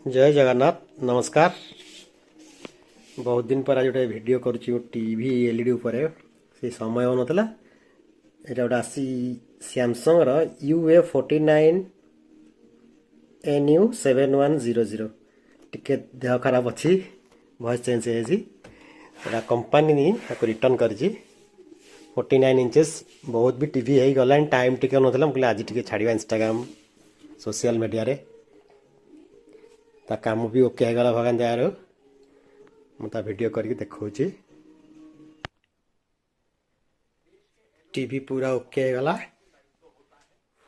जय जगन्नाथ नमस्कार। बहुत दिन पर आज गोटे भिड करुँची टीवी एलईडी उपर से समय हो नाला यहाँ गोटे आसी सैमसंग UA49NU7100 टिके देह खराब अच्छी वॉइस चेंज हो कंपानी रिटर्न कर 49 इंचेस बहुत भी टीवी हो गला टाइम टिके ना मुझे आज टे छाड़ा इंस्टाग्राम सोशल मीडिया रे ता काम भी ओके होगा भगवान दयार मुझे वीडियो करके देखा टीवी पूरा ओके होगा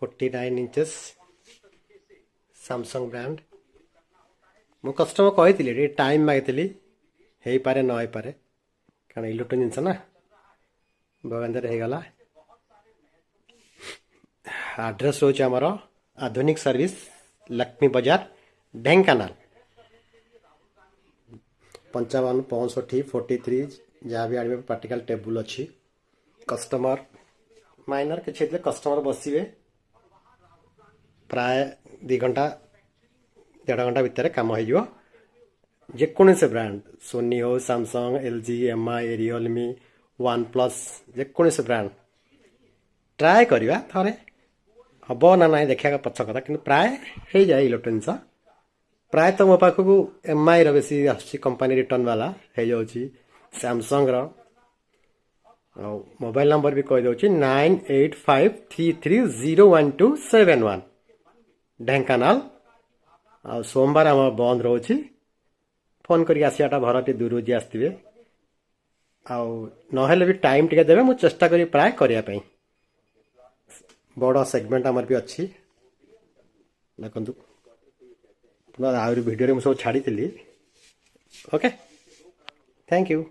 49 इंचेस सैमसंग ब्रांड मु कस्टमर कही टाइम मागी हो पारे न हो पारे कारण इलेक्ट्रोनिक जिनस ना भगवान दयार होगा। एड्रेस रोच आमर आधुनिक सर्विस लक्ष्मी बाजार ढेंकानाल 55 65 43 जहाँ भी आने पार्टिकल टेबुल अच्छी कस्टमर माइनर किसी कस्टमर बसवे प्राय 2 घंटा 1.5 घंटा भितर कम हो जेकोसी ब्रांड सोनी हो Samsung LG MI Realme OnePlus जेकोसी ब्रांड ट्राए करवा थे हम ना ना देखा पछ कथा कि प्राय हो जाए इलेक्ट्रोनिक्स प्राय तो मो पाखक MI बेसी आस कंपानी रिटर्न वाला हो जाऊँगी सैमसंग मोबाइल नंबर भी कहीदे 9853301271 ढेंकानाल आ सोमवार आम बंद रोचे फोन करके आसाटा घर टे दूर जी आसवे ना भी टाइम टे देवे मुझे चेष्टा करी प्राय करने बड़ सेगमेंट आमर भी अच्छी देखु वीडियो सब छाड़ी ओके थैंक यू।